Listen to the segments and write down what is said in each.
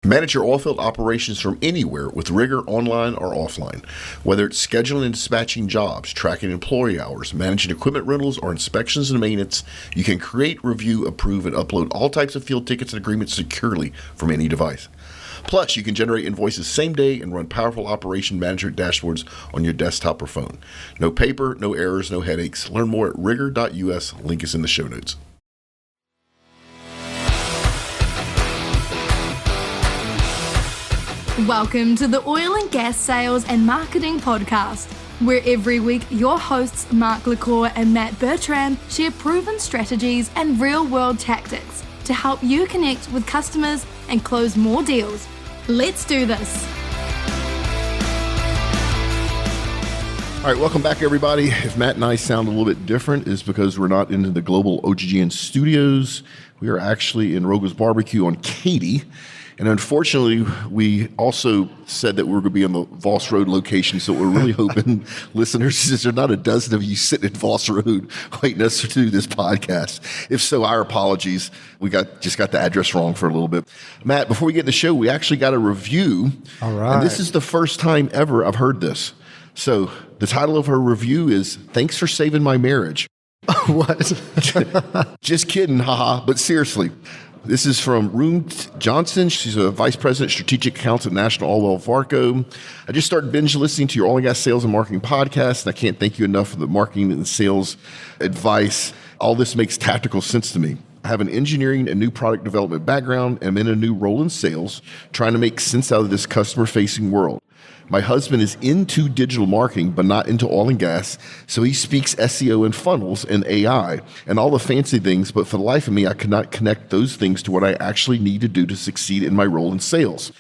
Manage your oilfield operations from anywhere with Rigor online or offline. Whether it's scheduling and dispatching jobs, tracking employee hours, managing equipment rentals, or inspections and maintenance, you can create, review, approve, and upload all types of field tickets and agreements securely from any device. Plus, you can generate invoices same day and run powerful operation management dashboards on your desktop or phone. No paper, no errors, no headaches. Learn more at rigor.us. Link is in the show notes. Welcome to the Oil and Gas Sales and Marketing Podcast, where every week your hosts Mark LaCour and Matt Bertram share proven strategies and real-world tactics to help you connect with customers and close more deals. Let's do this. All right, welcome back, everybody. If Matt and I sound a little bit different, it's because we're not in the global OGGN studios. We are actually in Roegels Barbecue on Katy. And unfortunately, we also said that we were going to be on the Voss Road location, so we're really hoping listeners, since there are not a dozen of you sitting at Voss Road waiting us to do this podcast. If so, our apologies. We just got the address wrong for a little bit. Matt, before we get in the show, we actually got a review. All right. And this is the first time ever I've heard this. So the title of her review is, "Thanks for Saving My Marriage." What? Just kidding, haha, but seriously. This is from Room Johnson. She's a vice president, strategic accounts at National Allwell Varco. I just started binge listening to your oil and gas sales and marketing podcast, and I can't thank you enough for the marketing and sales advice. All this makes tactical sense to me. I have an engineering and new product development background, and I'm in a new role in sales, trying to make sense out of this customer-facing world. My husband is into digital marketing, but not into oil and gas, so he speaks SEO and funnels and AI and all the fancy things, but for the life of me, I could not connect those things to what I actually need to do to succeed in my role in sales.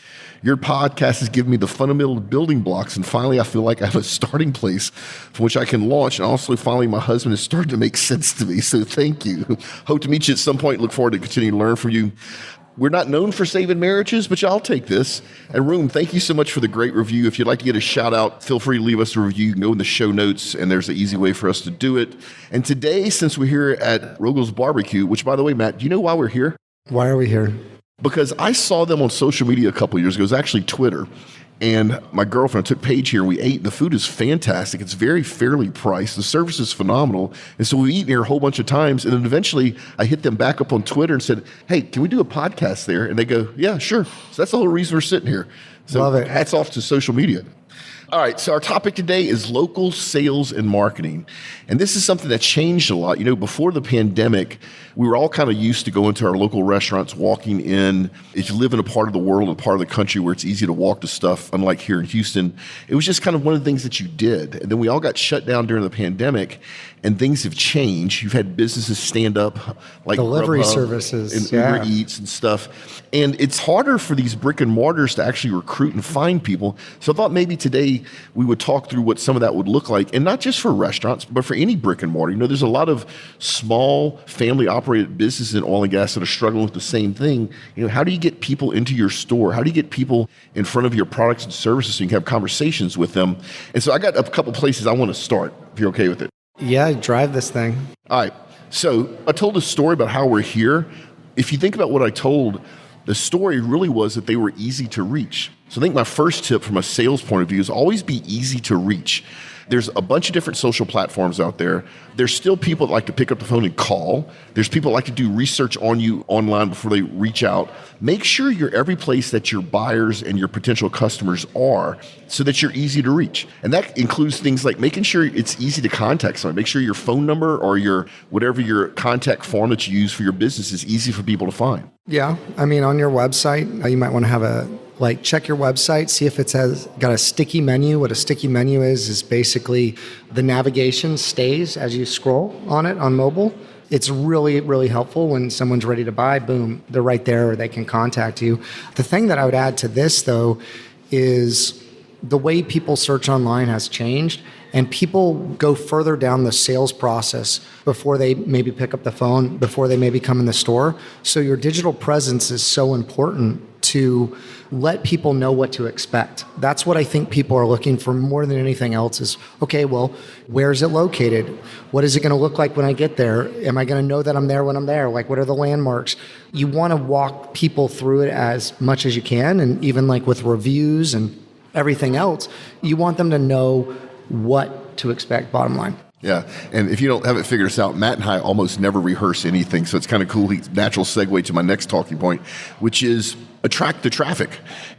Your podcast has given me the fundamental building blocks, and finally I feel like I have a starting place from which I can launch, and also finally my husband is starting to make sense to me, so thank you. Hope to meet you at some point. Look forward to continuing to learn from you. We're not known for saving marriages, but y'all take this. And Room, thank you so much for the great review. If you'd like to get a shout out, feel free to leave us a review. You can go in the show notes, and there's an easy way for us to do it. And today, since we're here at Roegels Barbecue, which, by the way, Matt, do you know why we're here? Why are we here? Because I saw them on social media a couple of years ago. It was actually Twitter. And my girlfriend took Paige here, and we ate. The food is fantastic. It's very fairly priced. The service is phenomenal. And so we've eaten here a whole bunch of times. And then eventually I hit them back up on Twitter and said, "Hey, can we do a podcast there?" And they go, "Yeah, sure." So that's the whole reason we're sitting here. So love it. Hats off to social media. All right, so our topic today is local sales and marketing. And this is something that changed a lot. You know, before the pandemic, we were all kind of used to going to our local restaurants, walking in. If you live in a part of the world, a part of the country where it's easy to walk to stuff, unlike here in Houston, it was just kind of one of the things that you did. And then we all got shut down during the pandemic, and things have changed. You've had businesses stand up like delivery Grubhub services and Uber Eats and stuff. And it's harder for these brick and mortars to actually recruit and find people. So I thought maybe today we would talk through what some of that would look like, and not just for restaurants, but for any brick and mortar. You know, there's a lot of small family operated businesses in oil and gas that are struggling with the same thing. You know, how do you get people into your store? How do you get people in front of your products and services so you can have conversations with them? And so I got a couple places I want to start, if you're okay with it. Yeah, drive this thing. All right. So I told a story about how we're here. If you think about what I told, the story really was that they were easy to reach. So I think my first tip from a sales point of view is always be easy to reach. There's a bunch of different social platforms out there. There's still people that like to pick up the phone and call. There's people that like to do research on you online before they reach out. Make sure you're every place that your buyers and your potential customers are so that you're easy to reach. And that includes things like making sure it's easy to contact someone. Make sure your phone number or your whatever your contact form that you use for your business is easy for people to find. Yeah. I mean, on your website, you might want to have check your website, see if it has got a sticky menu. What a sticky menu is basically the navigation stays as you scroll on it on mobile. It's really, really helpful when someone's ready to buy, boom, they're right there or they can contact you. The thing that I would add to this, though, is the way people search online has changed. And people go further down the sales process before they maybe pick up the phone, before they maybe come in the store. So your digital presence is so important to let people know what to expect. That's what I think people are looking for more than anything else is, okay, well, where is it located? What is it going to look like when I get there? Am I going to know that I'm there when I'm there? Like, what are the landmarks? You want to walk people through it as much as you can. And even like with reviews and everything else, you want them to know what to expect, bottom line. Yeah, and if you don't have it figured us out, Matt and I almost never rehearse anything, so it's kind of cool. Natural segue to my next talking point, which is attract the traffic.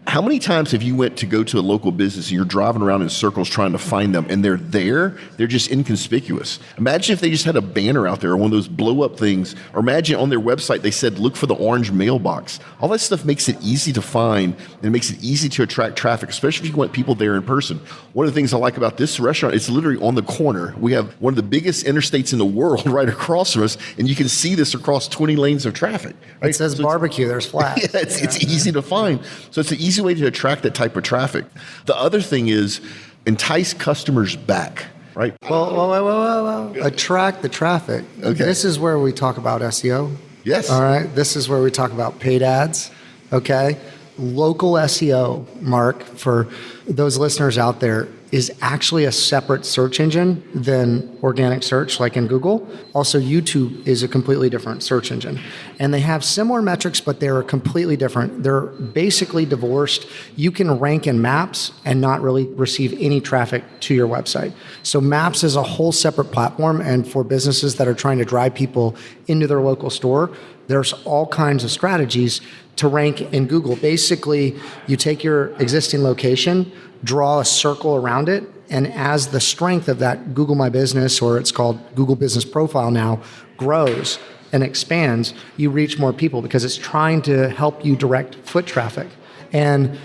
How many times have you went to go to a local business and you're driving around in circles trying to find them, and they're there, they're just inconspicuous? Imagine if they just had a banner out there or one of those blow-up things, or imagine on their website they said, look for the orange mailbox. All that stuff makes it easy to find and makes it easy to attract traffic, especially if you want people there in person. One of the things I like about this restaurant, it's literally on the corner. We have one of the biggest interstates in the world right across from us, and you can see this across 20 lanes of traffic. Right? It says barbecue, there's flags. Yeah, it's easy to find. So it's an easy way to attract that type of traffic. The other thing is entice customers back, right? Well. Attract the traffic. Okay. This is where we talk about SEO. Yes. All right. This is where we talk about paid ads. Okay. Local SEO, Mark, for those listeners out there, is actually a separate search engine than organic search like in Google. Also, YouTube is a completely different search engine. And they have similar metrics, but they're completely different. They're basically divorced. You can rank in Maps and not really receive any traffic to your website. So Maps is a whole separate platform, and for businesses that are trying to drive people into their local store, there's all kinds of strategies to rank in Google. Basically, you take your existing location, draw a circle around it, and as the strength of that Google My Business, or it's called Google Business Profile now, grows and expands, you reach more people because it's trying to help you direct foot traffic. And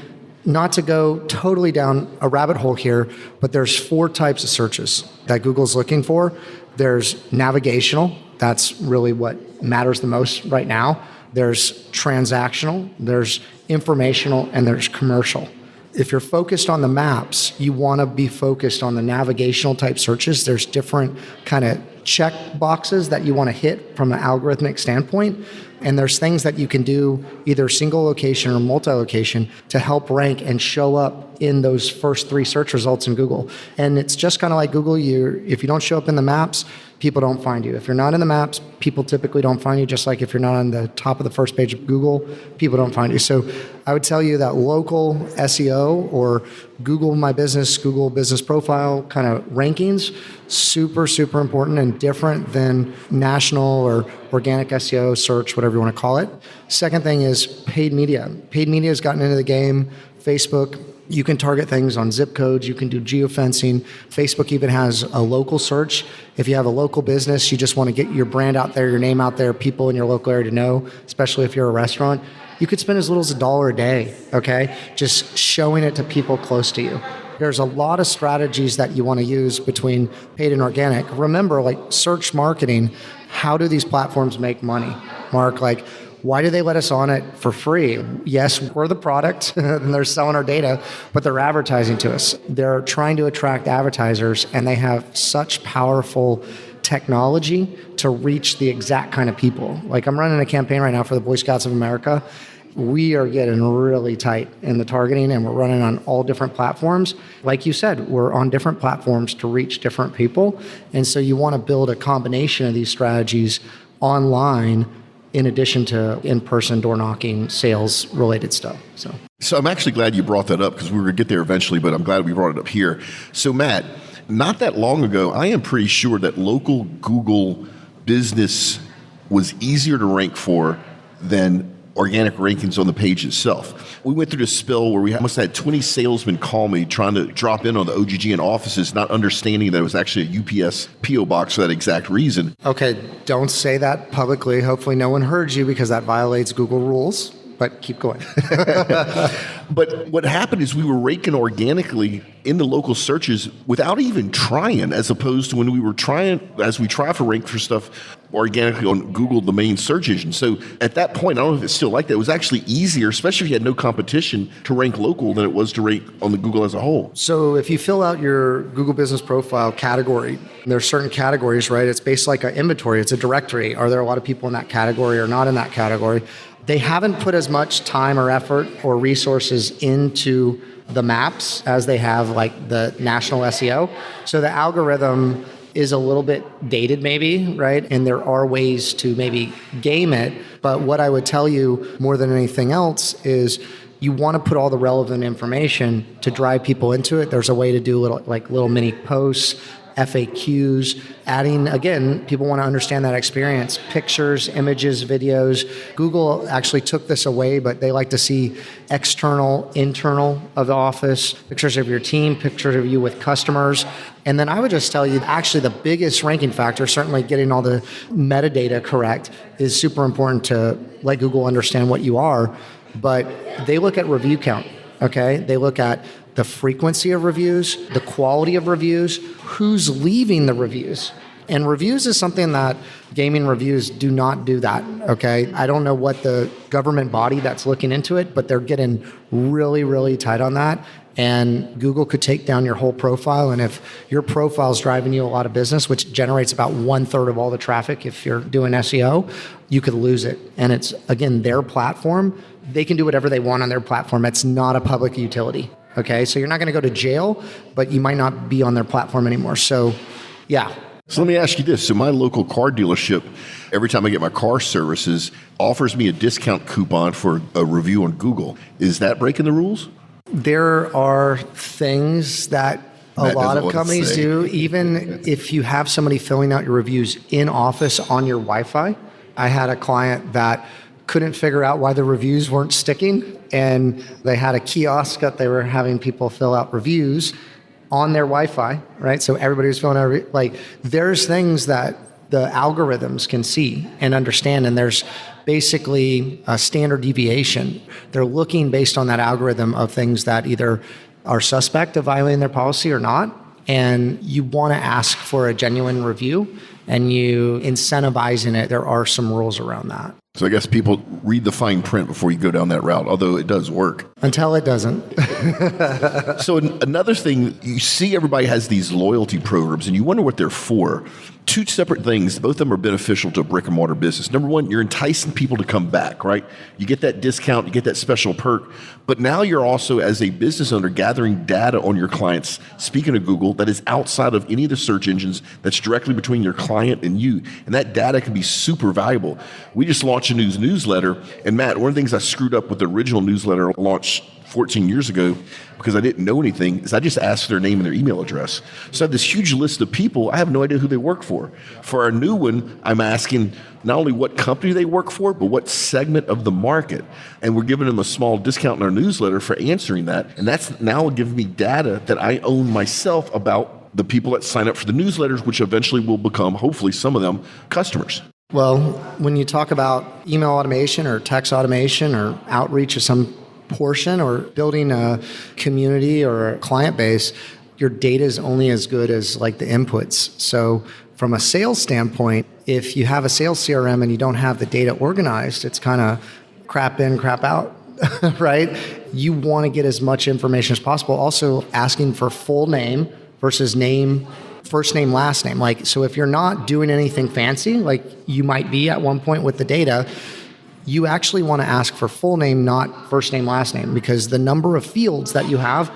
not to go totally down a rabbit hole here, but there's 4 types of searches that Google's looking for. There's navigational. That's really what matters the most right now. There's transactional, there's informational, and there's commercial. If you're focused on the maps, you want to be focused on the navigational type searches. There's different kind of check boxes that you want to hit from an algorithmic standpoint. And there's things that you can do either single location or multi-location to help rank and show up in those first 3 search results in Google. And it's just kind of like Google. If you don't show up in the maps, people don't find you. If you're not in the maps, people typically don't find you, just like if you're not on the top of the first page of Google, people don't find you. So I would tell you that local SEO or Google My Business, Google Business Profile kind of rankings, super, super important and different than national or organic SEO, search, whatever you want to call it. Second thing is paid media. Paid media has gotten into the game. Facebook, you can target things on zip codes. You can do geofencing. Facebook even has a local search. If you have a local business, you just want to get your brand out there, your name out there, people in your local area to know, especially if you're a restaurant. You could spend as little as $1 a day, okay? Just showing it to people close to you. There's a lot of strategies that you want to use between paid and organic. Remember, like search marketing, how do these platforms make money? Mark, like, why do they let us on it for free? Yes, we're the product and they're selling our data, but they're advertising to us. They're trying to attract advertisers, and they have such powerful technology to reach the exact kind of people. Like, I'm running a campaign right now for the Boy Scouts of America. We are getting really tight in the targeting, and we're running on all different platforms. Like you said, we're on different platforms to reach different people. And so you want to build a combination of these strategies online in addition to in-person door knocking, sales related stuff. So I'm actually glad you brought that up, because we were going to get there eventually, but I'm glad we brought it up here. So Matt, not that long ago, I am pretty sure that local Google business was easier to rank for than organic rankings on the page itself. We went through this spell where we must have had 20 salesmen call me trying to drop in on the OGGN offices, not understanding that it was actually a UPS PO box for that exact reason. Okay, don't say that publicly. Hopefully no one heard you, because that violates Google rules. but keep going. But what happened is we were ranking organically in the local searches without even trying, as opposed to when we were trying, as we try for rank for stuff organically on Google, the main search engine. So at that point, I don't know if it's still like that, it was actually easier, especially if you had no competition, to rank local than it was to rank on the Google as a whole. So if you fill out your Google Business Profile category, there are certain categories, right? It's based like an inventory. It's a directory. Are there a lot of people in that category or not in that category? They haven't put as much time or effort or resources into the maps as they have like the national SEO. So the algorithm is a little bit dated maybe, right? And there are ways to maybe game it. But what I would tell you more than anything else is you want to put all the relevant information to drive people into it. There's a way to do little mini posts, FAQs, adding, again, people want to understand that experience, pictures, images, videos. Google actually took this away, but they like to see external, internal of the office, pictures of your team, pictures of you with customers. And then I would just tell you, actually the biggest ranking factor, certainly getting all the metadata correct, is super important to let Google understand what you are. But they look at review count, okay? They look at the frequency of reviews, the quality of reviews, who's leaving the reviews. And reviews is something that gaming reviews do not do that, okay? I don't know what the government body that's looking into it, but they're getting really, really tight on that. And Google could take down your whole profile. And if your profile is driving you a lot of business, which generates about 1/3 of all the traffic if you're doing SEO, you could lose it. And it's, again, their platform. They can do whatever they want on their platform. It's not a public utility. Okay, so you're not going to go to jail, but you might not be on their platform anymore. So, yeah. So let me ask you this. So my local car dealership, every time I get my car services, offers me a discount coupon for a review on Google. Is that breaking the rules? There are things that a lot of companies do. Even if you have somebody filling out your reviews in office on your Wi-Fi. I had a client that couldn't figure out why the reviews weren't sticking, and they had a kiosk that they were having people fill out reviews on their Wi-Fi, right? So everybody was filling out, there's things that the algorithms can see and understand, and there's basically a standard deviation. They're looking based on that algorithm of things that either are suspect of violating their policy or not, and you want to ask for a genuine review, and you incentivize in it. There are some rules around that. So I guess people read the fine print before you go down that route, although it does work. Until it doesn't. So another thing, you see everybody has these loyalty programs, and you wonder what they're for. Two separate things, both of them are beneficial to a brick-and-mortar business. Number one, you're enticing people to come back, right? You get that discount, you get that special perk, but now you're also, as a business owner, gathering data on your clients, speaking of Google, that is outside of any of the search engines, that's directly between your client and you, and that data can be super valuable. We just launched a newsletter, and Matt, one of the things I screwed up with the original newsletter launched 14 years ago, because I didn't know anything, is I just asked their name and their email address. So I have this huge list of people, I have no idea who they work for. For our new one, I'm asking not only what company they work for, but what segment of the market. And we're giving them a small discount in our newsletter for answering that. And that's now giving me data that I own myself about the people that sign up for the newsletters, which eventually will become, hopefully some of them, customers. Well, when you talk about email automation or text automation or outreach of some portion or building a community or a client base, your data is only as good as like the inputs. So from a sales standpoint, if you have a sales CRM and you don't have the data organized, it's kind of crap in, crap out, right? You want to get as much information as possible. Also asking for full name versus name, first name, last name. So if you're not doing anything fancy, like you might be at one point with the data, you actually want to ask for full name, not first name, last name, because the number of fields that you have,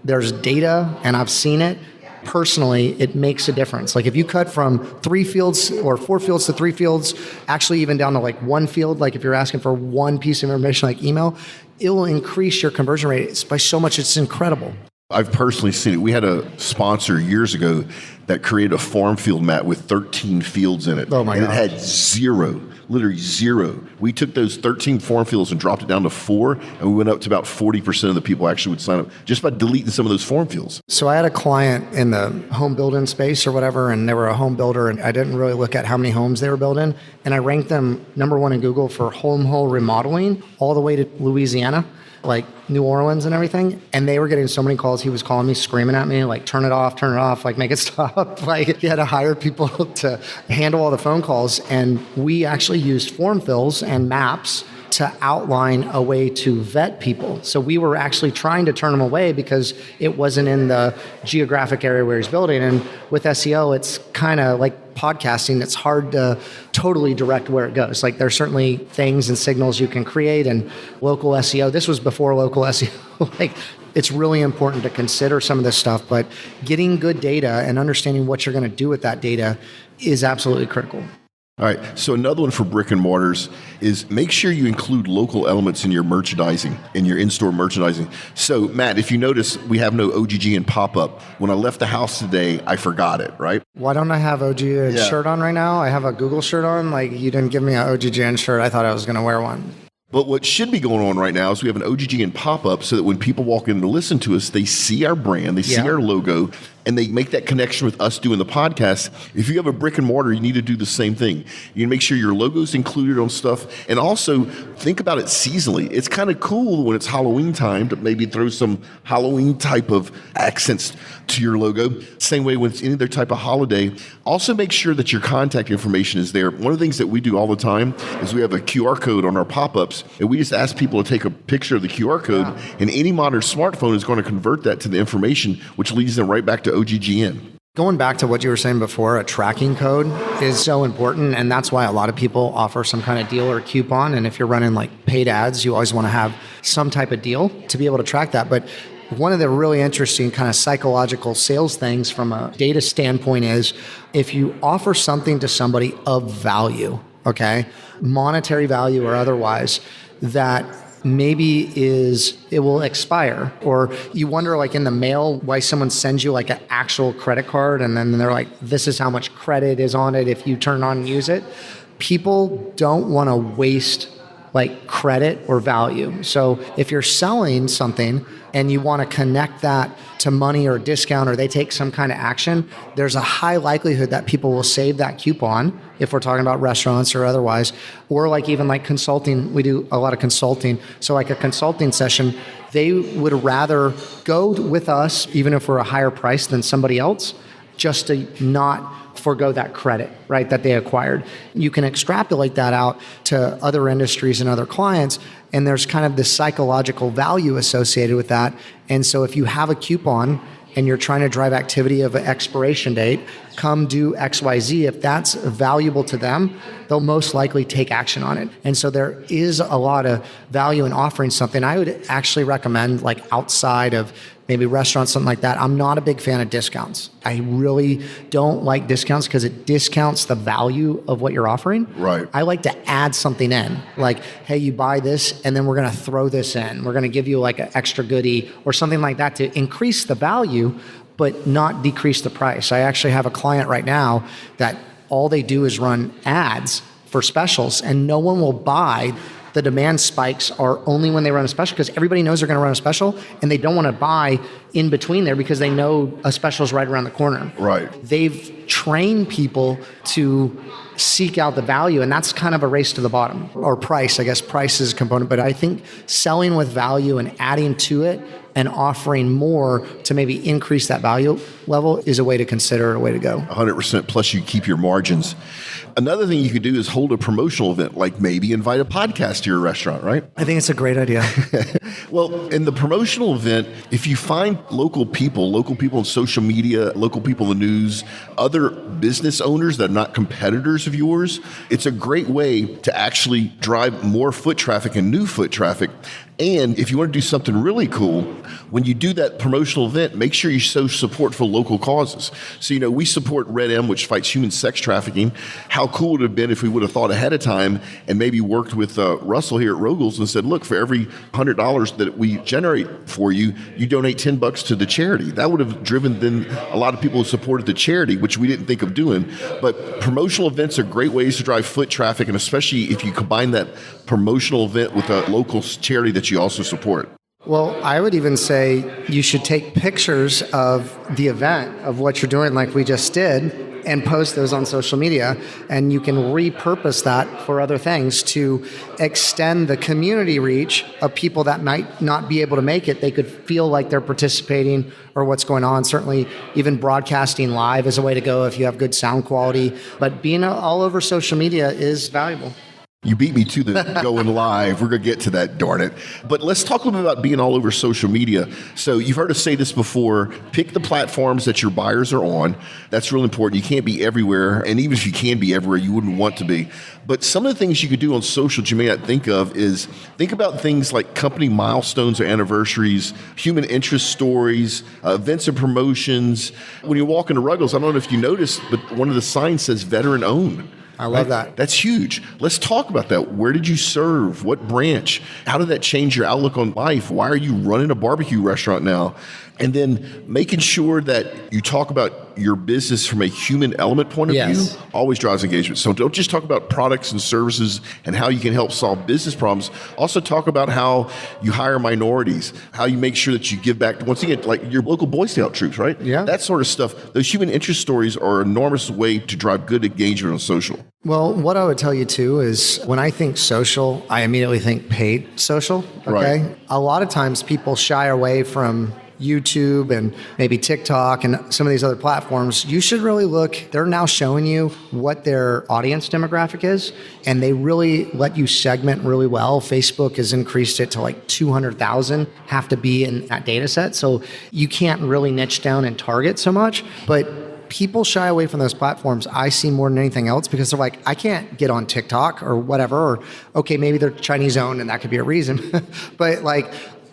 there's data, and I've seen it personally, it makes a difference. Like if you cut from 3 fields or 4 fields to 3 fields, actually even down to like 1 field, like if you're asking for one piece of information like email, it will increase your conversion rate by so much. It's incredible. I've personally seen it. We had a sponsor years ago that created a form field, Matt, with 13 fields in it. Oh my and gosh. it had zero literally zero. We took those 13 form fields and dropped it down to 4, and we went up to about 40% of the people actually would sign up just by deleting some of those form fields. So I had a client in the home building space or whatever, and they were a home builder, and I didn't really look at how many homes they were building. And I ranked them number 1 in Google for home remodeling all the way to Louisiana, like New Orleans and everything. And they were getting so many calls. He was calling me, screaming at me, like, turn it off, like, make it stop. Like, he had to hire people to handle all the phone calls. And we actually used form fills and maps to outline a way to vet people. So we were actually trying to turn them away because it wasn't in the geographic area where he's building. And with SEO, it's kind of like podcasting. It's hard to totally direct where it goes. Like, there's certainly things and signals you can create, and local SEO. This was before local SEO. Like, it's really important to consider some of this stuff, but getting good data and understanding what you're going to do with that data is absolutely critical. All right, so another one for brick and mortars is make sure you include local elements in your merchandising, in your in-store merchandising. So, Matt, if you notice, we have no OGGN pop-up. When I left the house today, I forgot it, right? Why don't I have OGGN shirt on right now? I have a Google shirt on. Like, you didn't give me an OGGN shirt. I thought I was going to wear one. But what should be going on right now is we have an OGGN pop-up so that when people walk in to listen to us, they see our brand, they see our logo, and they make that connection with us doing the podcast. If you have a brick and mortar, you need to do the same thing. You need to make sure your logo's included on stuff, and also think about it seasonally. It's kind of cool when it's Halloween time to maybe throw some Halloween type of accents to your logo. Same way when it's any other type of holiday. Also make sure that your contact information is there. One of the things that we do all the time is we have a QR code on our pop-ups, and we just ask people to take a picture of the QR code, and any modern smartphone is going to convert that to the information, which leads them right back to OGGN. Going back to what you were saying before, a tracking code is so important, and that's why a lot of people offer some kind of deal or coupon. And if you're running like paid ads, you always want to have some type of deal to be able to track that. But one of the really interesting kind of psychological sales things from a data standpoint is if you offer something to somebody of value, okay, monetary value or otherwise, that maybe it will expire, or you wonder, like, in the mail why someone sends you like an actual credit card and then they're like, this is how much credit is on it if you turn on and use it. People don't want to waste like credit or value. So if you're selling something and you want to connect that to money or discount, or they take some kind of action, there's a high likelihood that people will save that coupon if we're talking about restaurants or otherwise, or like even like consulting. We do a lot of consulting. So like a consulting session, they would rather go with us, even if we're a higher price than somebody else, just to not forego that credit, right, that they acquired. You can extrapolate that out to other industries and other clients, and there's kind of this psychological value associated with that. And so if you have a coupon and you're trying to drive activity of an expiration date, come do XYZ. If that's valuable to them, they'll most likely take action on it. And so there is a lot of value in offering something. I would actually recommend, like, outside of maybe restaurants, something like that. I'm not a big fan of discounts. I really don't like discounts because it discounts the value of what you're offering. Right. I like to add something in, like, hey, you buy this and then we're going to throw this in. We're going to give you like an extra goodie or something like that to increase the value, but not decrease the price. I actually have a client right now that all they do is run ads for specials, and no one will buy. The demand spikes are only when they run a special, because everybody knows they're going to run a special, and they don't want to buy in between there because they know a special is right around the corner. Right. They've trained people to seek out the value, and that's kind of a race to the bottom. Or price, I guess price is a component, but I think selling with value and adding to it and offering more to maybe increase that value level is a way to consider, a way to go. 100%, plus you keep your margins. Another thing you could do is hold a promotional event, like maybe invite a podcast to your restaurant, right? I think it's a great idea. Well, in the promotional event, if you find local people on social media, local people in the news, other business owners that are not competitors of yours, it's a great way to actually drive more foot traffic and new foot traffic. And if you want to do something really cool, when you do that promotional event, make sure you show support for local causes. So, we support Red M, which fights human sex trafficking. How cool would it have been if we would have thought ahead of time and maybe worked with Russell here at Roegels and said, look, for every $100 that we generate for you, you donate $10 to the charity. That would have driven then a lot of people who supported the charity, which we didn't think of doing. But promotional events are great ways to drive foot traffic, and especially if you combine that promotional event with a local charity that you also support. Well, I would even say you should take pictures of the event, of what you're doing like we just did, and post those on social media, and you can repurpose that for other things to extend the community reach of people that might not be able to make it. They could feel like they're participating or what's going on. Certainly, even broadcasting live is a way to go if you have good sound quality, but being all over social media is valuable. You beat me to the going live. We're going to get to that, darn it. But let's talk a little bit about being all over social media. So you've heard us say this before. Pick the platforms that your buyers are on. That's real important. You can't be everywhere. And even if you can be everywhere, you wouldn't want to be. But some of the things you could do on social that you may not think of is think about things like company milestones or anniversaries, human interest stories, events and promotions. When you walk into Roegels, I don't know if you noticed, but one of the signs says veteran owned. I love that. That's huge. Let's talk about that. Where did you serve? What branch? How did that change your outlook on life? Why are you running a barbecue restaurant now? And then making sure that you talk about your business from a human element point of view always drives engagement. So don't just talk about products and services and how you can help solve business problems. Also talk about how you hire minorities, how you make sure that you give back, once again, like your local Boy Scout troops, right? Yeah. That sort of stuff. Those human interest stories are an enormous way to drive good engagement on social. Well, what I would tell you too is when I think social, I immediately think paid social. Okay. Right. A lot of times people shy away from YouTube and maybe TikTok and some of these other platforms. You should really look. They're now showing you what their audience demographic is, and they really let you segment really well. Facebook has increased it to like 200,000 have to be in that data set. So you can't really niche down and target so much, but people shy away from those platforms, I see, more than anything else, because they're like, I can't get on TikTok or whatever, or okay, maybe they're Chinese owned and that could be a reason. But like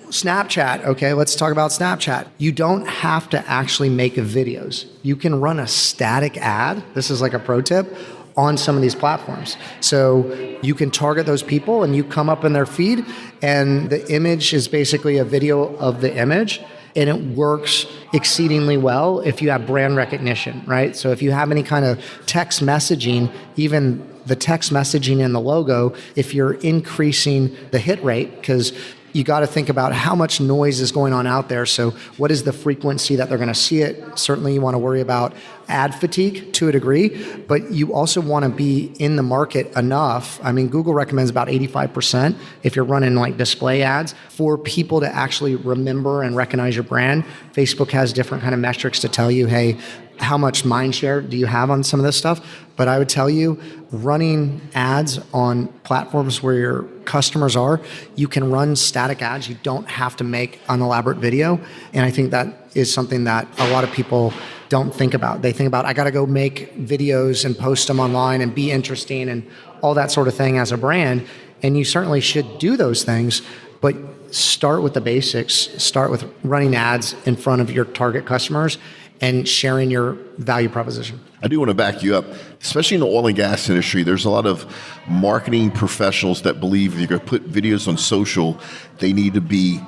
Snapchat, okay, let's talk about Snapchat. You don't have to actually make videos. You can run a static ad. This is like a pro tip on some of these platforms. So you can target those people and you come up in their feed and the image is basically a video of the image. And it works exceedingly well if you have brand recognition, right? So if you have any kind of text messaging, even the text messaging and the logo, if you're increasing the hit rate, because you got to think about how much noise is going on out there. So what is the frequency that they're going to see it? Certainly you want to worry about ad fatigue to a degree, but you also want to be in the market enough. I mean, Google recommends about 85% if you're running like display ads for people to actually remember and recognize your brand. Facebook has different kind of metrics to tell you, hey, how much mind share do you have on some of this stuff? But I would tell you, running ads on platforms where your customers are, you can run static ads. You don't have to make an elaborate video. And I think that is something that a lot of people don't think about. They think about, I got to go make videos and post them online and be interesting and all that sort of thing as a brand. And you certainly should do those things, but start with the basics. Start with running ads in front of your target customers and sharing your value proposition. I do want to back you up, especially in the oil and gas industry. There's a lot of marketing professionals that believe if you're going to put videos on social, they need to be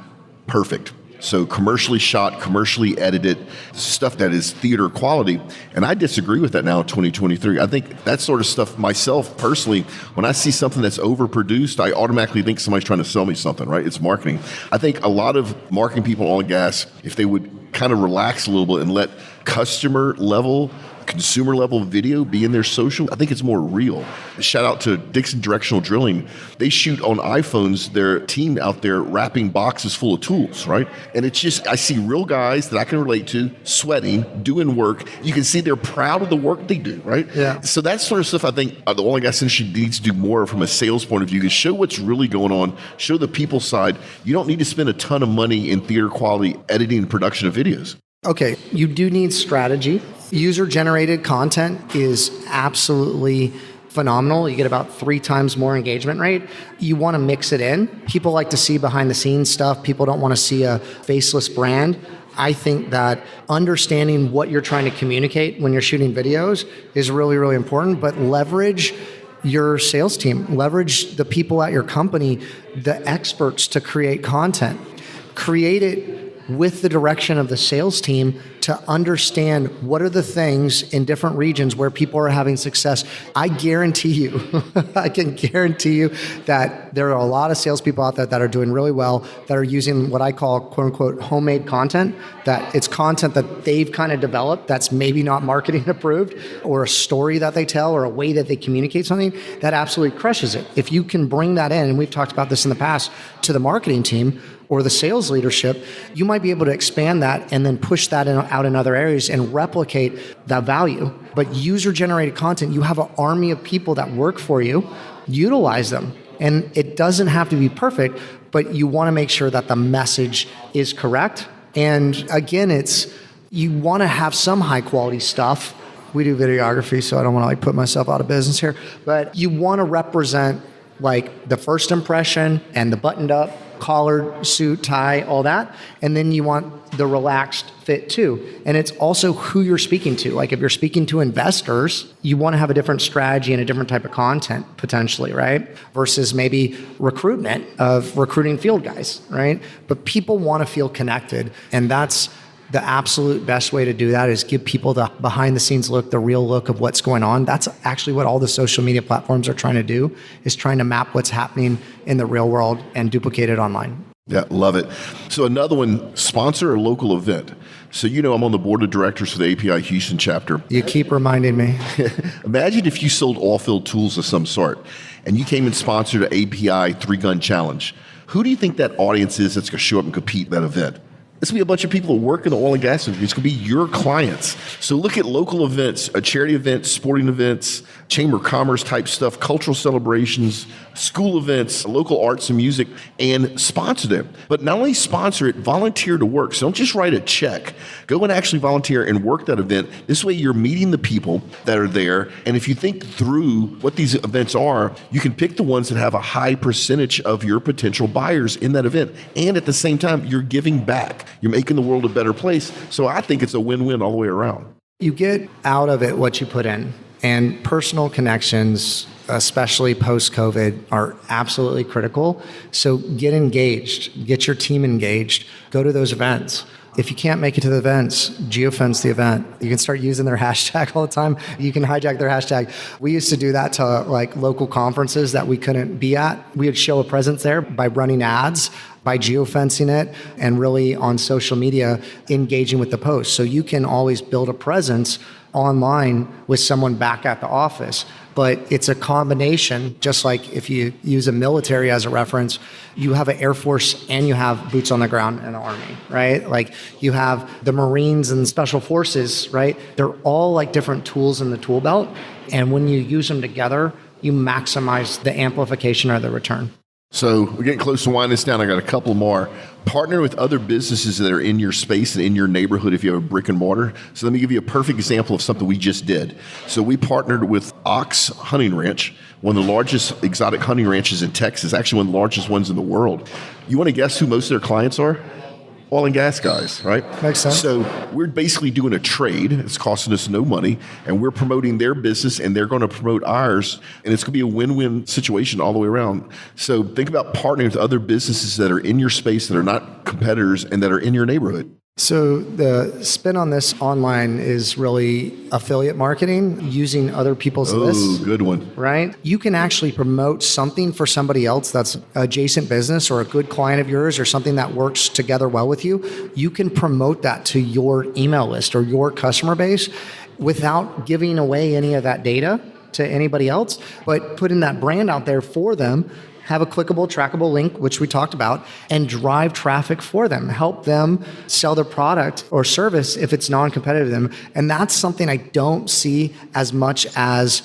perfect. So commercially shot, commercially edited, stuff that is theater quality. And I disagree with that now in 2023. I think that sort of stuff myself personally, when I see something that's overproduced, I automatically think somebody's trying to sell me something, right? It's marketing. I think a lot of marketing people in oil and gas, if they would kind of relax a little bit and let customer level, consumer level video be in their social, I think it's more real. Shout out to Dixon Directional Drilling. They shoot on iPhones, their team out there wrapping boxes full of tools, right? And it's just, I see real guys that I can relate to sweating, doing work. You can see they're proud of the work they do, right? Yeah. So that sort of stuff I think the oil and gas industry needs to do more from a sales point of view, to show what's really going on, show the people side. You don't need to spend a ton of money in theater quality editing and production of videos. Okay, you do need strategy. User-generated content is absolutely phenomenal. You get about 3 times more engagement rate. You want to mix it in. People like to see behind the scenes stuff. People don't want to see a faceless brand. I think that understanding what you're trying to communicate when you're shooting videos is really, really important, but leverage your sales team, leverage the people at your company, the experts to create content. Create it with the direction of the sales team to understand what are the things in different regions where people are having success. I guarantee you, I can guarantee you that there are a lot of salespeople out there that are doing really well, that are using what I call quote unquote homemade content, that it's content that they've kind of developed that's maybe not marketing approved, or a story that they tell, or a way that they communicate something that absolutely crushes it. If you can bring that in, and we've talked about this in the past, to the marketing team or the sales leadership, you might be able to expand that and then push that out in other areas and replicate that value. But user-generated content, you have an army of people that work for you, utilize them. And it doesn't have to be perfect, but you want to make sure that the message is correct. And again, you want to have some high-quality stuff. We do videography, so I don't want to put myself out of business here, but you want to represent the first impression and the buttoned up collared suit, tie, all that. And then you want the relaxed fit too. And it's also who you're speaking to. If you're speaking to investors, you want to have a different strategy and a different type of content potentially, right? Versus maybe recruitment of recruiting field guys, right? But people want to feel connected. And that's the absolute best way to do that, is give people the behind the scenes look, the real look of what's going on. That's actually what all the social media platforms are trying to do, is trying to map what's happening in the real world and duplicate it online. Yeah, love it. So another one, sponsor a local event. So I'm on the board of directors for the API Houston chapter. You keep reminding me. Imagine if you sold off-field tools of some sort and you came and sponsored an API 3-gun challenge. Who do you think that audience is that's going to show up and compete at that event? It's going to be a bunch of people who work in the oil and gas industry. It's going to be your clients. So look at local events, charity events, sporting events, chamber of commerce type stuff, cultural celebrations, school events, local arts and music, and sponsor them. But not only sponsor it, volunteer to work. So don't just write a check. Go and actually volunteer and work that event. This way you're meeting the people that are there. And if you think through what these events are, you can pick the ones that have a high percentage of your potential buyers in that event. And at the same time, you're giving back. You're making the world a better place. So I think it's a win-win all the way around. You get out of it what you put in. And personal connections, especially post-COVID, are absolutely critical. So get engaged, get your team engaged, go to those events. If you can't make it to the events, geofence the event. You can start using their hashtag all the time. You can hijack their hashtag. We used to do that to local conferences that we couldn't be at. We would show a presence there by running ads, by geofencing it, and really on social media, engaging with the post. So you can always build a presence online with someone back at the office. But it's a combination, just like if you use a military as a reference, you have an Air Force and you have boots on the ground in the Army, right? You have the Marines and Special Forces, right? They're all different tools in the tool belt. And when you use them together, you maximize the amplification or the return. So we're getting close to winding this down. I got a couple more. Partner with other businesses that are in your space and in your neighborhood if you have a brick and mortar. So let me give you a perfect example of something we just did. So we partnered with Ox Hunting Ranch, one of the largest exotic hunting ranches in Texas, actually one of the largest ones in the world. You want to guess who most of their clients are? Oil and gas guys, right? Makes sense. So we're basically doing a trade. It's costing us no money, and we're promoting their business, and they're going to promote ours, and it's going to be a win-win situation all the way around. So think about partnering with other businesses that are in your space, that are not competitors, and that are in your neighborhood. So the spin on this online is really affiliate marketing, using other people's lists. Oh, good one. Right? You can actually promote something for somebody else that's adjacent business or a good client of yours or something that works together well with you. You can promote that to your email list or your customer base without giving away any of that data to anybody else, but putting that brand out there for them. Have a clickable, trackable link, which we talked about, and drive traffic for them. Help them sell their product or service if it's non-competitive to them. And that's something I don't see as much as,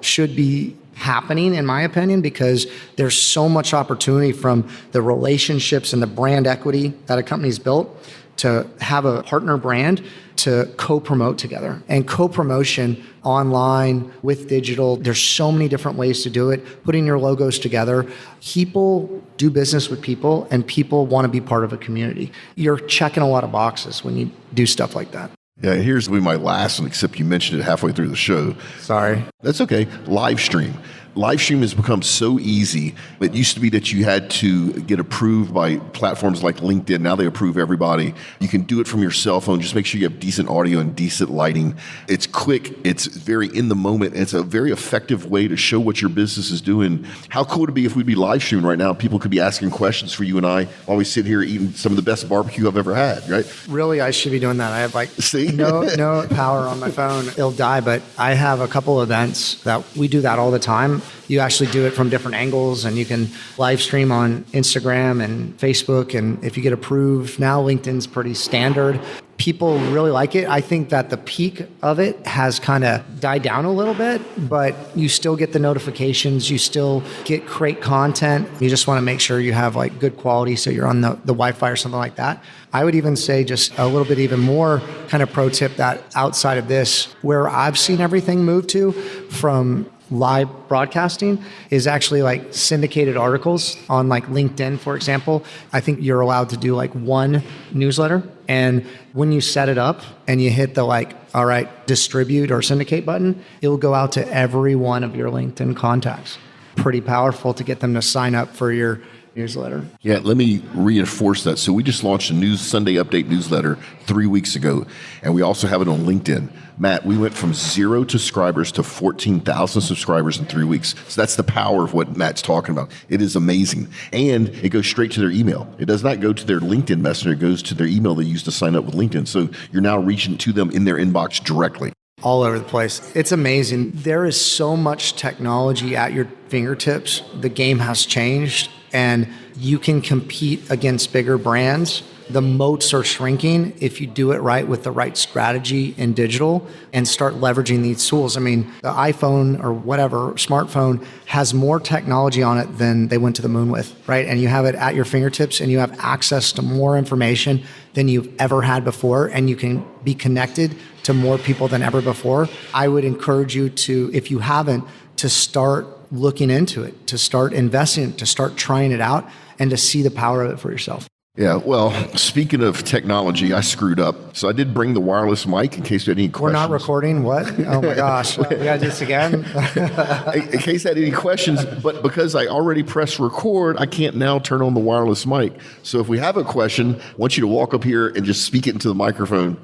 should be happening, in my opinion, because there's so much opportunity from the relationships and the brand equity that a company's built to have a partner brand to co-promote together. And co-promotion online with digital, there's so many different ways to do it. Putting your logos together. People do business with people, and people want to be part of a community. You're checking a lot of boxes when you do stuff like that. Yeah, here's my last one, except you mentioned it halfway through the show. Sorry. That's okay. Live stream. Live stream has become so easy. It used to be that you had to get approved by platforms like LinkedIn. Now they approve everybody. You can do it from your cell phone. Just make sure you have decent audio and decent lighting. It's quick. It's very in the moment. And it's a very effective way to show what your business is doing. How cool would it be if we'd be live streaming right now? People could be asking questions for you and I while we sit here eating some of the best barbecue I've ever had, right? Really, I should be doing that. I have See? no power on my phone. It'll die, but I have a couple events that we do that all the time. You actually do it from different angles, and you can live stream on Instagram and Facebook. And if you get approved, now LinkedIn's pretty standard. People really like it. I think that the peak of it has kind of died down a little bit, but you still get the notifications. You still get great content. You just want to make sure you have like good quality, so you're on the Wi-Fi or something like that. I would even say just a little bit even more kind of pro tip that outside of this, where I've seen everything move to from live broadcasting is actually like syndicated articles on like LinkedIn, for example. I think you're allowed to do like one newsletter. And when you set it up and you hit the like, all right, distribute or syndicate button, it'll go out to every one of your LinkedIn contacts. Pretty powerful to get them to sign up for your newsletter. Yeah, let me reinforce that. So we just launched a news Sunday update newsletter 3 weeks ago, and we also have it on LinkedIn. Matt, we went from 0 subscribers to 14,000 subscribers in 3 weeks. So that's the power of what Matt's talking about. It is amazing. And it goes straight to their email. It does not go to their LinkedIn messenger. It goes to their email they use to sign up with LinkedIn. So you're now reaching to them in their inbox directly. All over the place. It's amazing. There is so much technology at your fingertips. The game has changed, and you can compete against bigger brands. The moats are shrinking if you do it right with the right strategy in digital and start leveraging these tools. I mean, the iPhone or whatever smartphone has more technology on it than they went to the moon with, right? And you have it at your fingertips, and you have access to more information than you've ever had before, and you can be connected to more people than ever before. I would encourage you to, if you haven't, to start looking into it, to start investing, to start trying it out, and to see the power of it for yourself. Yeah, well, speaking of technology, I screwed up. So I did bring the wireless mic in case you had any questions. We're not recording? What? Oh my gosh. We got to do this again? In case I had any questions, but because I already pressed record, I can't now turn on the wireless mic. So if we have a question, I want you to walk up here and just speak it into the microphone.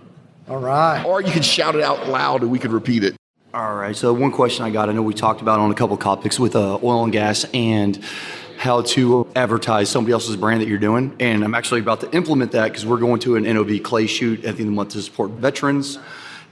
All right. Or you can shout it out loud and we can repeat it. All right. So one question I got, I know we talked about on a couple of topics with oil and gas and how to advertise somebody else's brand that you're doing. And I'm actually about to implement that because we're going to an NOV clay shoot at the end of the month to support veterans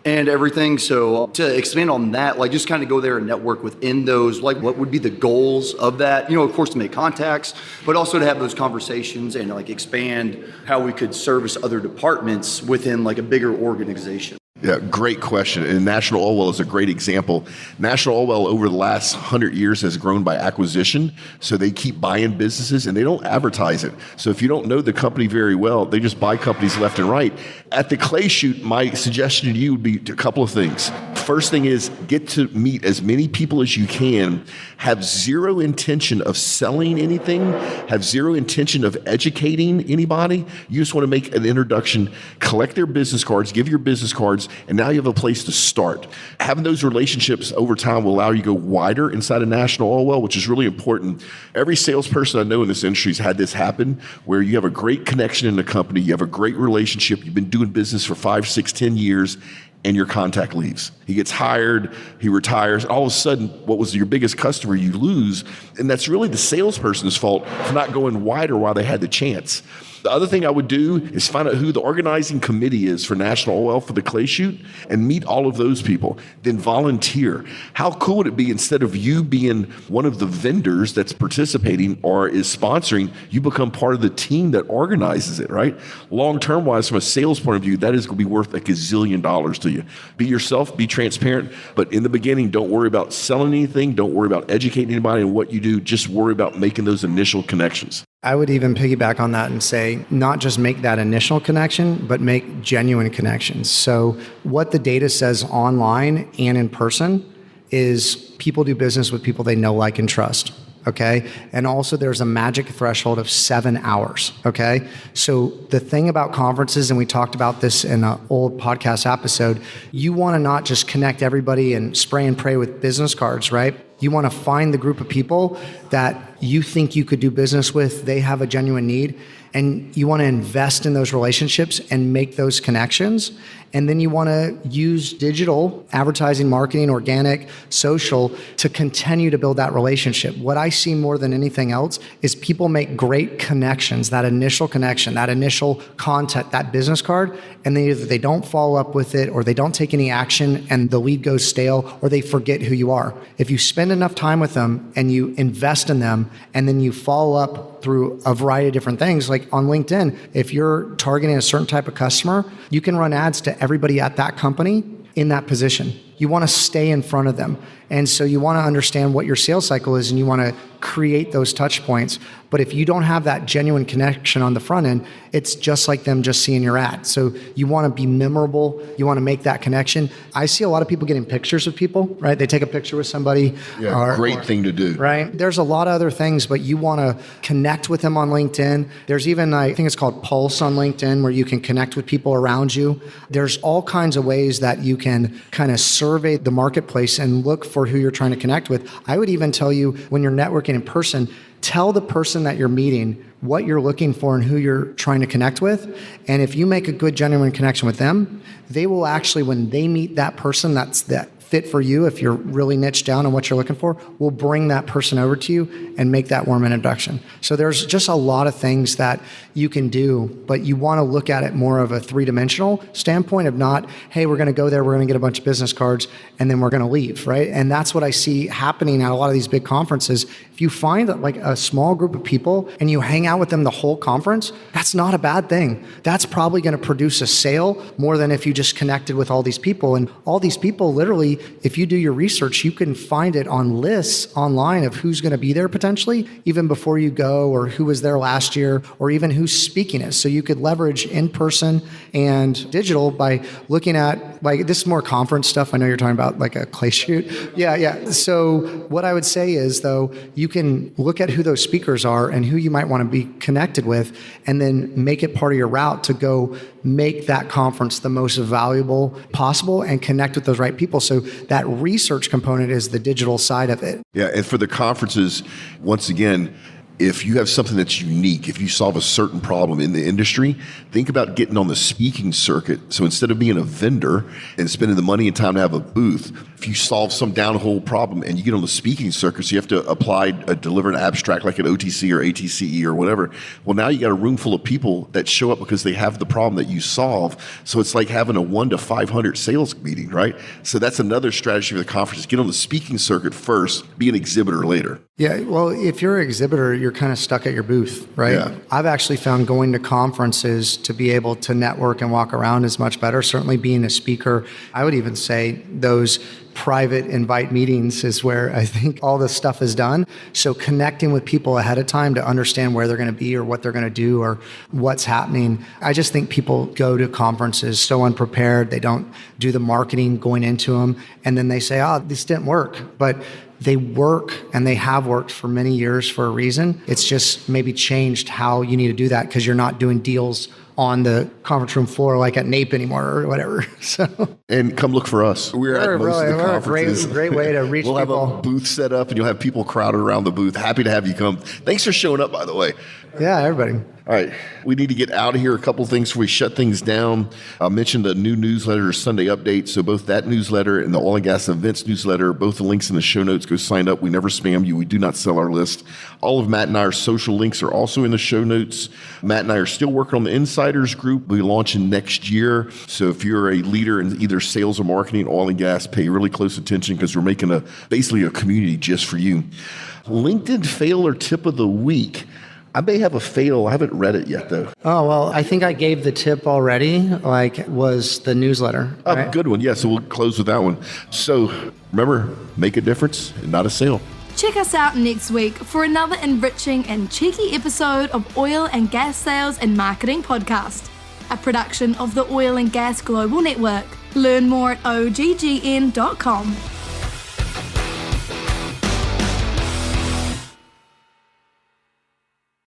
and everything. So to expand on that, like just kind of go there and network within those, like what would be the goals of that? You know, of course, to make contacts, but also to have those conversations and like expand how we could service other departments within like a bigger organization. Yeah, great question. And National Oilwell is a great example. National Oilwell over the last 100 years has grown by acquisition. So they keep buying businesses and they don't advertise it. So if you don't know the company very well, they just buy companies left and right. At the clay shoot, my suggestion to you would be a couple of things. First thing is get to meet as many people as you can, have zero intention of selling anything, have zero intention of educating anybody. You just want to make an introduction, collect their business cards, give your business cards, and now you have a place to start. Having those relationships over time will allow you to go wider inside of National Oilwell, which is really important. Every salesperson I know in this industry has had this happen, where you have a great connection in the company, you have a great relationship, you've been doing business for 5, 6, 10 years, and your contact leaves. He gets hired, he retires, all of a sudden, what was your biggest customer you lose, and that's really the salesperson's fault for not going wider while they had the chance. The other thing I would do is find out who the organizing committee is for National Oil for the clay shoot and meet all of those people. Then volunteer. How cool would it be instead of you being one of the vendors that's participating or is sponsoring, you become part of the team that organizes it, right? Long-term wise, from a sales point of view, that is going to be worth $1 gazillion to you. Be yourself, be transparent, but in the beginning, don't worry about selling anything. Don't worry about educating anybody in what you do. Just worry about making those initial connections. I would even piggyback on that and say, not just make that initial connection, but make genuine connections. So what the data says online and in person is people do business with people they know, like, and trust. Okay. And also there's a magic threshold of 7 hours. Okay. So the thing about conferences, and we talked about this in an old podcast episode, you want to not just connect everybody and spray and pray with business cards, right? You want to find the group of people that you think you could do business with. They have a genuine need, and you want to invest in those relationships and make those connections. And then you want to use digital advertising, marketing, organic, social to continue to build that relationship. What I see more than anything else is people make great connections, that initial connection, that initial contact, that business card, and then either they don't follow up with it or they don't take any action and the lead goes stale or they forget who you are. If you spend enough time with them and you invest in them and then you follow up through a variety of different things, like on LinkedIn, if you're targeting a certain type of customer, you can run ads to everybody at that company in that position. You want to stay in front of them. And so you want to understand what your sales cycle is and you want to create those touch points. But if you don't have that genuine connection on the front end, it's just like them just seeing your ad. So you want to be memorable. You want to make that connection. I see a lot of people getting pictures of people, right? They take a picture with somebody. Yeah, great thing to do. Right? There's a lot of other things, but you want to connect with them on LinkedIn. There's even, I think it's called Pulse on LinkedIn, where you can connect with people around you. There's all kinds of ways that you can kind of survey the marketplace and look for who you're trying to connect with. I would even tell you, when you're networking in person, tell the person that you're meeting what you're looking for and who you're trying to connect with. And if you make a good, genuine connection with them, they will actually, when they meet that person that's that fit for you, if you're really niched down on what you're looking for, will bring that person over to you and make that warm introduction. So there's just a lot of things that you can do, but you want to look at it more of a three-dimensional standpoint of not, hey, we're going to go there, we're going to get a bunch of business cards, and then we're going to leave, right? And that's what I see happening at a lot of these big conferences. If you find that, like, a small group of people and you hang out with them the whole conference, that's not a bad thing. That's probably going to produce a sale more than if you just connected with all these people. And all these people, literally, if you do your research, you can find it on lists online of who's going to be there potentially, even before you go, or who was there last year, or even who's speaking it. So you could leverage in person and digital by looking at, like, this is more conference stuff. I know you're talking about like a clay shoot. Yeah. So what I would say is, though, you can look at who those speakers are and who you might want to be connected with, and then make it part of your route to go make that conference the most valuable possible and connect with those right people. So that research component is the digital side of it. Yeah, and for the conferences, once again, if you have something that's unique, if you solve a certain problem in the industry, think about getting on the speaking circuit. So instead of being a vendor and spending the money and time to have a booth, if you solve some down-hole problem and you get on the speaking circuit, so you have to deliver an abstract like an OTC or ATCE or whatever. Well, now you got a room full of people that show up because they have the problem that you solve. So it's like having a 1 to 500 sales meeting, right? So that's another strategy for the conference. Get on the speaking circuit first, be an exhibitor later. Yeah, well, if you're an exhibitor, you're kind of stuck at your booth, right? Yeah. I've actually found going to conferences to be able to network and walk around is much better. Certainly being a speaker, I would even say those private invite meetings is where I think all this stuff is done. So connecting with people ahead of time to understand where they're going to be or what they're going to do or what's happening. I just think people go to conferences so unprepared. They don't do the marketing going into them. And then they say, oh, this didn't work. But they work, and they have worked for many years for a reason. It's just maybe changed how you need to do that because you're not doing deals on the conference room floor like at NAPE anymore or whatever. So, and come look for us. We're at most of the conferences. Great way to reach we'll people. We'll have a booth set up, and you'll have people crowded around the booth. Happy to have you come. Thanks for showing up, by the way. Yeah, everybody. All right, we need to get out of here. A couple things before we shut things down. I mentioned the new newsletter, Sunday Update. So both that newsletter and the Oil and Gas Events newsletter, both the links in the show notes. Go sign up. We never spam you. We do not sell our list. All of Matt and our social links are also in the show notes. Matt and I are still working on the Insiders Group. We'll be launching next year. So if you're a leader in either sales or marketing, oil and gas, pay really close attention because we're making basically a community just for you. LinkedIn fail or tip of the week. I may have a fail. I haven't read it yet, though. Oh, well, I think I gave the tip already, was the newsletter. Right? Good one. Yeah, so we'll close with that one. So remember, make a difference and not a sale. Check us out next week for another enriching and cheeky episode of Oil and Gas Sales and Marketing Podcast, a production of the Oil and Gas Global Network. Learn more at OGGN.com.